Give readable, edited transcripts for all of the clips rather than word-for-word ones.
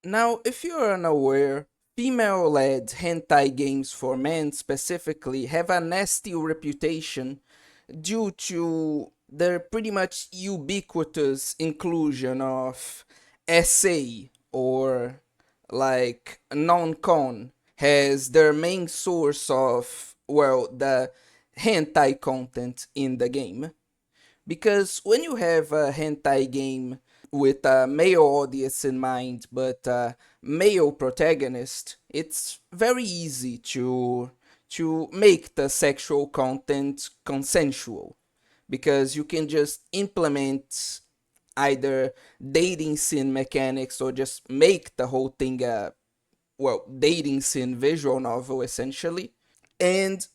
Now, if you're unaware, female-led hentai games for men specifically have a nasty reputation due to their pretty much ubiquitous inclusion of SA or like non-con has their main source of, well, the hentai content in the game. Because when you have a hentai game with a male audience in mind, but a male protagonist, it's very easy to make the sexual content consensual because you can just implement either dating scene mechanics or just make the whole thing a, well, dating scene visual novel essentially. And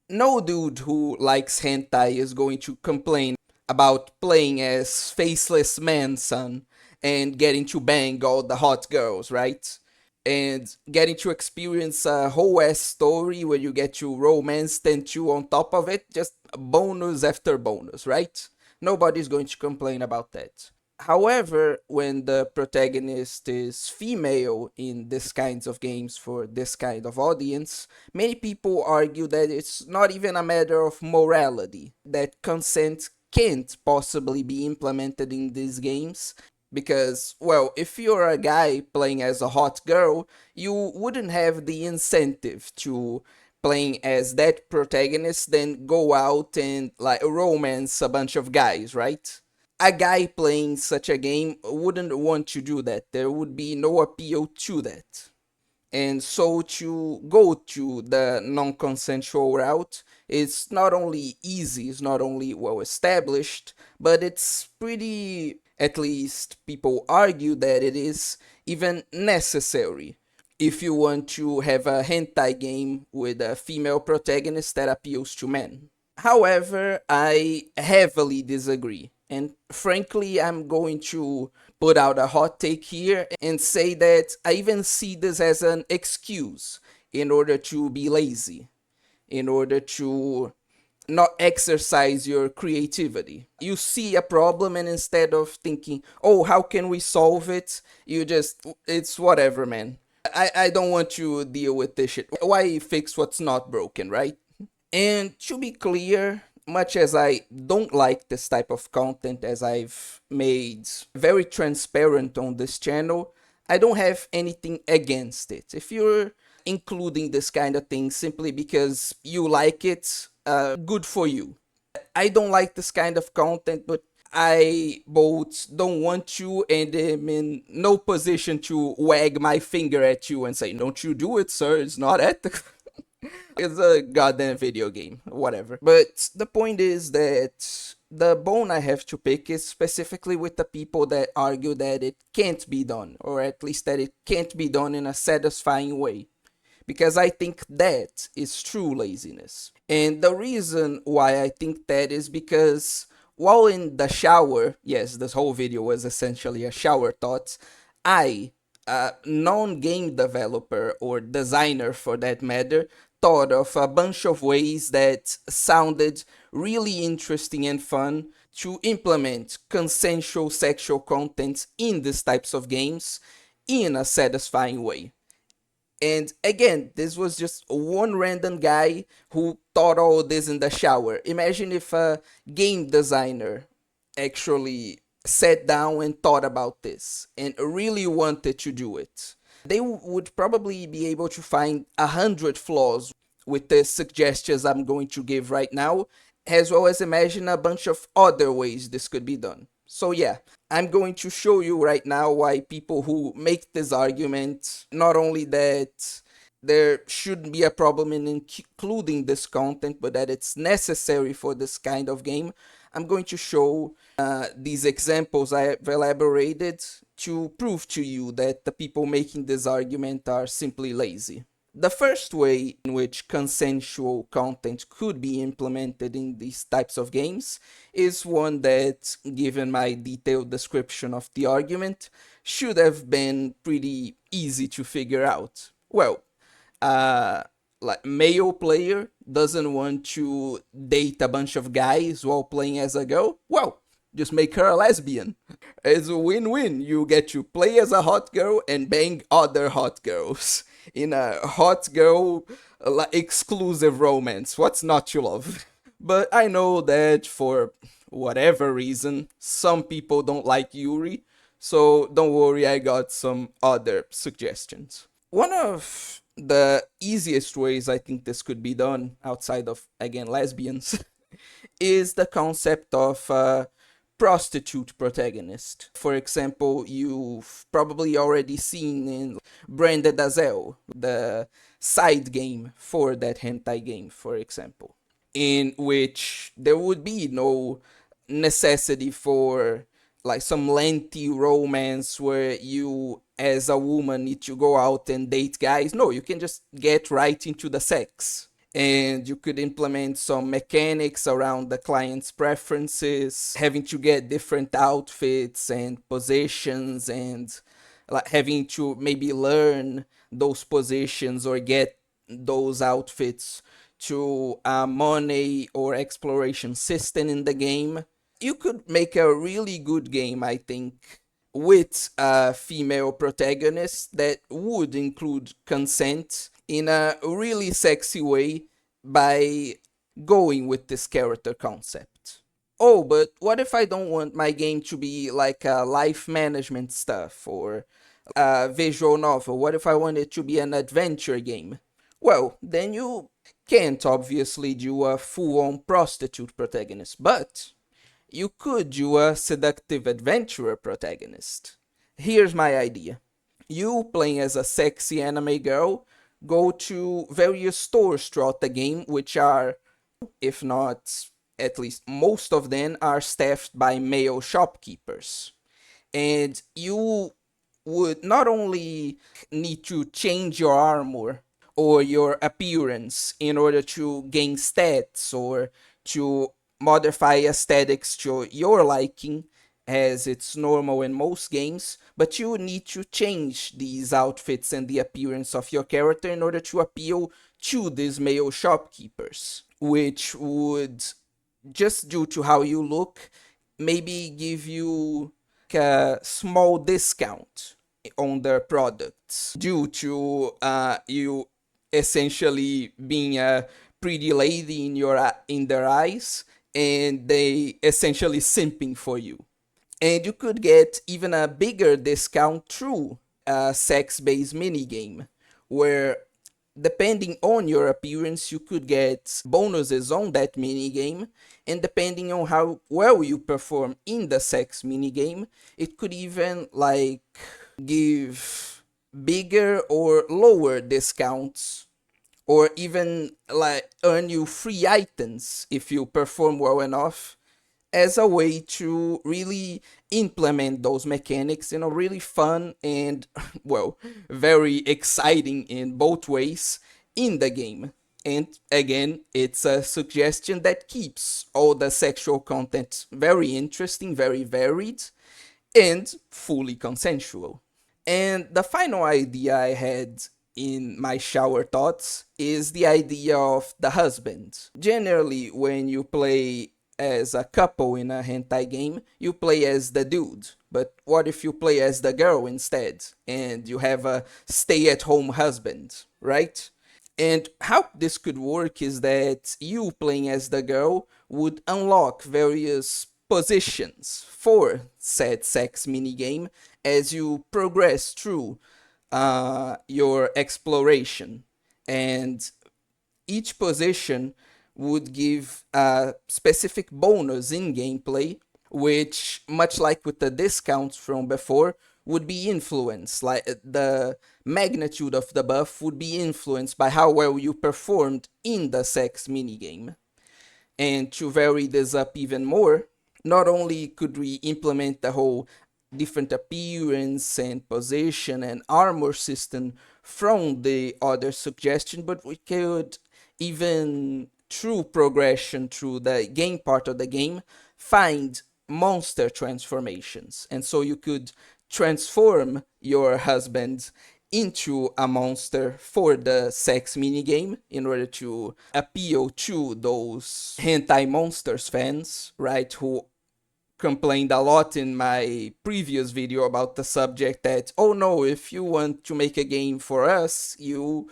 no dude who likes hentai is going to complain about playing as faceless man, son, and getting to bang all the hot girls, right? And getting to experience a whole ass story where you get to romance Tenchu on top of it, just bonus after bonus, right? Nobody's going to complain about that. However, when the protagonist is female in this kinds of games for this kind of audience, many people argue that it's not even a matter of morality, that consent can't possibly be implemented in these games. Because, well, if you're a guy playing as a hot girl, you wouldn't have the incentive to playing as that protagonist, then go out and like romance a bunch of guys, right? A guy playing such a game wouldn't want to do that. There would be no appeal to that. And so to go to the non-consensual route, it's not only easy, it's not only well established, but it's pretty, at least people argue that it is even necessary if you want to have a hentai game with a female protagonist that appeals to men. However, I heavily disagree. And frankly, I'm going to put out a hot take here and say that I even see this as an excuse in order to be lazy, in order to not exercise your creativity. You see a problem, and instead of thinking, oh, how can we solve it? You just, it's whatever, man. I don't want to deal with this shit. Why fix what's not broken, right? And to be clear, much as I don't like this type of content, as I've made very transparent on this channel, I don't have anything against it. If you're including this kind of thing simply because you like it, good for you. I don't like this kind of content, but I both don't want to and am in no position to wag my finger at you and say, don't you do it, sir, it's not ethical. It's a goddamn video game, whatever. But the point is that the bone I have to pick is specifically with the people that argue that it can't be done, or at least that it can't be done in a satisfying way. Because I think that is true laziness. And the reason why I think that is because while in the shower, yes, this whole video was essentially a shower thought, I, a non-game developer or designer for that matter, thought of a bunch of ways that sounded really interesting and fun to implement consensual sexual content in these types of games in a satisfying way. And again, this was just one random guy who thought all this in the shower. Imagine if a game designer actually sat down and thought about this and really wanted to do it. They would probably be able to find 100 flaws with the suggestions I'm going to give right now, as well as imagine a bunch of other ways this could be done. So yeah, I'm going to show you right now why people who make this argument, not only that there shouldn't be a problem in including this content, but that it's necessary for this kind of game. I'm going to show these examples I have elaborated to prove to you that the people making this argument are simply lazy. The first way in which consensual content could be implemented in these types of games is one that, given my detailed description of the argument, should have been pretty easy to figure out. Well, uh, like male player doesn't want to date a bunch of guys while playing as a girl. Well, Just make her a lesbian. It's a win-win. You get to play as a hot girl and bang other hot girls in a hot girl exclusive romance. What's not to love? But I know that for whatever reason, some people don't like Yuri, so don't worry, I got some other suggestions. One of the easiest ways I think this could be done, outside of, again, lesbians, is the concept of prostitute protagonist. For example, you've probably already seen in Branded Azel, the side game for that hentai game, for example, in which there would be no necessity for like some lengthy romance where you as a woman need to go out and date guys. No, you can just get right into the sex, and you could implement some mechanics around the client's preferences, having to get different outfits and positions, and like having to maybe learn those positions or get those outfits to a money or exploration system in the game. You could make a really good game, I think, with a female protagonist that would include consent in a really sexy way by going with this character concept. Oh, but what if I don't want my game to be like a life management stuff or a visual novel? What if I want it to be an adventure game? Well, then you can't obviously do a full on prostitute protagonist, but you could do a seductive adventurer protagonist. Here's my idea. You, playing as a sexy anime girl, go to various stores throughout the game, which are, if not at least most of them, are staffed by male shopkeepers. And you would not only need to change your armor or your appearance in order to gain stats or to modify aesthetics to your liking, as it's normal in most games, but you need to change these outfits and the appearance of your character in order to appeal to these male shopkeepers, which would, just due to how you look, maybe give you a small discount on their products due to you essentially being a pretty lady in their eyes, and they essentially simping for you. And you could get even a bigger discount through a sex-based minigame, where depending on your appearance, you could get bonuses on that minigame, and depending on how well you perform in the sex minigame, it could even like give bigger or lower discounts, or even like earn you free items if you perform well enough, as a way to really implement those mechanics in a really fun and, well, very exciting in both ways in the game. And again, it's a suggestion that keeps all the sexual content very interesting, very varied, and fully consensual. And the final idea I had in my shower thoughts is the idea of the husband. Generally, when you play as a couple in a hentai game, you play as the dude. But what if you play as the girl instead and you have a stay at home husband, right? And how this could work is that you playing as the girl would unlock various positions for said sex minigame as you progress through your exploration. And each position would give a specific bonus in gameplay, which, much like with the discounts from before, would be influenced. Like the magnitude of the buff would be influenced by how well you performed in the sex minigame. And to vary this up even more, not only could we implement the whole different appearance and position and armor system from the other suggestion, but we could even, through progression through the game part of the game, find monster transformations. And so you could transform your husband into a monster for the sex minigame in order to appeal to those hentai monsters fans, right, who complained a lot in my previous video about the subject that, oh no, if you want to make a game for us, you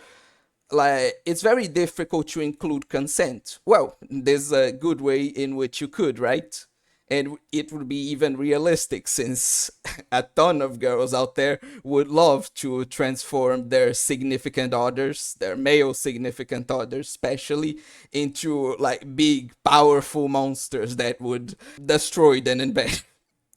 like it's very difficult to include consent. Well, there's a good way in which you could, right? And it would be even realistic since a ton of girls out there would love to transform their significant others, their male significant others especially, into like big powerful monsters that would destroy them in bed.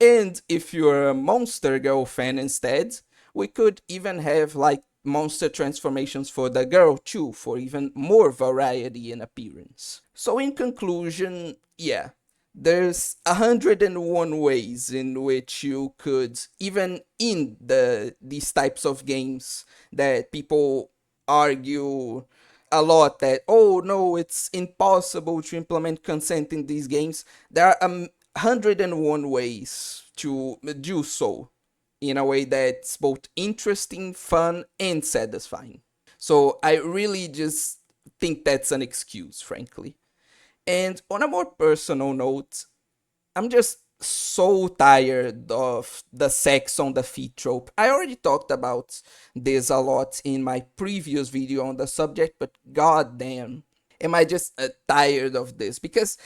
And if you're a Monster Girl fan instead, we could even have like monster transformations for the girl too, for even more variety in appearance. So in conclusion, yeah, there's 101 ways in which you could, even in these types of games that people argue a lot that, oh no, it's impossible to implement consent in these games. There are 101 ways to do so in a way that's both interesting, fun, and satisfying. So I really just think that's an excuse, frankly. And on a more personal note, I'm just so tired of the sex on the feet trope. I already talked about this a lot in my previous video on the subject, but goddamn, am I just tired of this? Because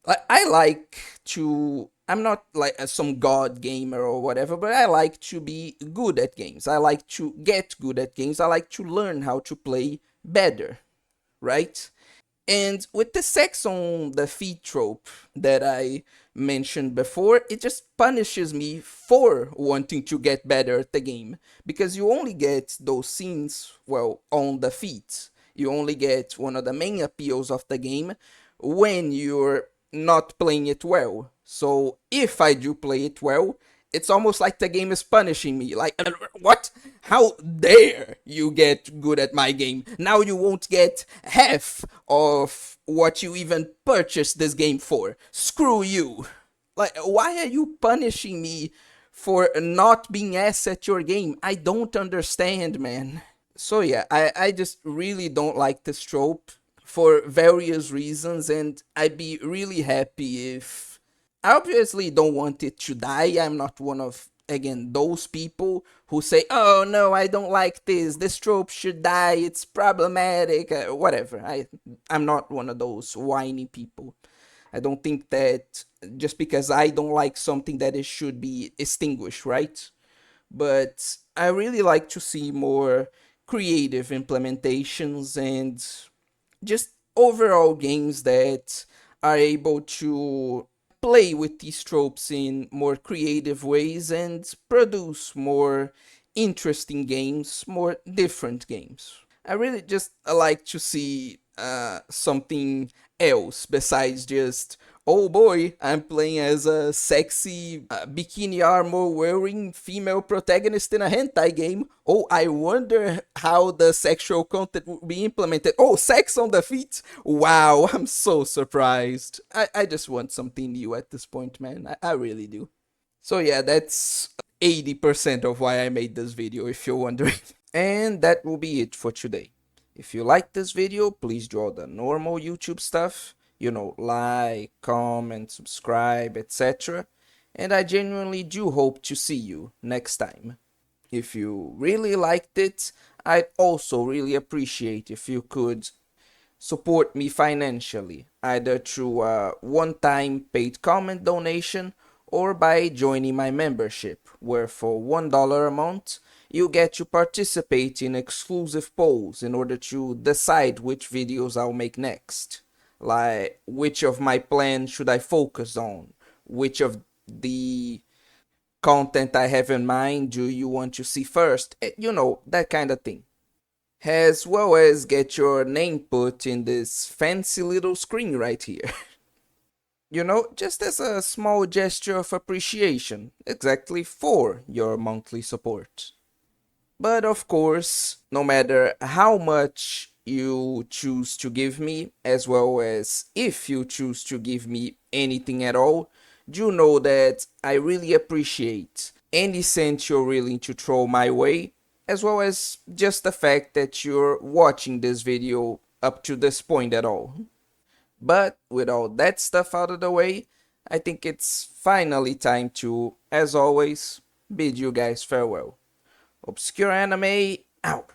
I like to. I'm not like some god gamer or whatever, but I like to be good at games. I like to get good at games. I like to learn how to play better, right? And with the sex on the feet trope that I mentioned before, it just punishes me for wanting to get better at the game. Because you only get those scenes, well, on the feet. You only get one of the main appeals of the game when you're not playing it well. So if I do play it well, it's almost like the game is punishing me. Like, what? How dare you get good at my game? Now you won't get half of what you even purchased this game for. Screw you. Like, why are you punishing me for not being ass at your game? I don't understand, man. So yeah, I just really don't like this trope for various reasons, and I'd be really happy if I obviously don't want it to die. I'm not one of, again, those people who say, oh no, I don't like this. This trope should die. It's problematic. Whatever. I'm not one of those whiny people. I don't think that just because I don't like something that it should be extinguished, right? But I really like to see more creative implementations and just overall games that are able to play with these tropes in more creative ways and produce more interesting games, more different games. I really just like to see something else besides just, oh boy, I'm playing as a sexy bikini armor wearing female protagonist in a hentai game. Oh, I wonder how the sexual content will be implemented. Oh, sex on the feet? Wow, I'm so surprised. I just want something new at this point, man. I really do. So yeah, that's 80% of why I made this video, if you're wondering. And that will be it for today. If you like this video, please do all the normal YouTube stuff. You know, like, comment, subscribe, etc. And I genuinely do hope to see you next time. If you really liked it, I'd also really appreciate if you could support me financially, either through a one-time paid comment donation or by joining my membership, where for $1 a month, you get to participate in exclusive polls in order to decide which videos I'll make next. Like, which of my plans should I focus on? Which of the content I have in mind do you want to see first? You know, that kind of thing. As well as get your name put in this fancy little screen right here. You know, just as a small gesture of appreciation, exactly for your monthly support. But of course, no matter how much you choose to give me, as well as if you choose to give me anything at all, do know that I really appreciate any cent you're willing to throw my way, as well as just the fact that you're watching this video up to this point at all. But with all that stuff out of the way, I think it's finally time to, as always, bid you guys farewell. Obscure Anime out.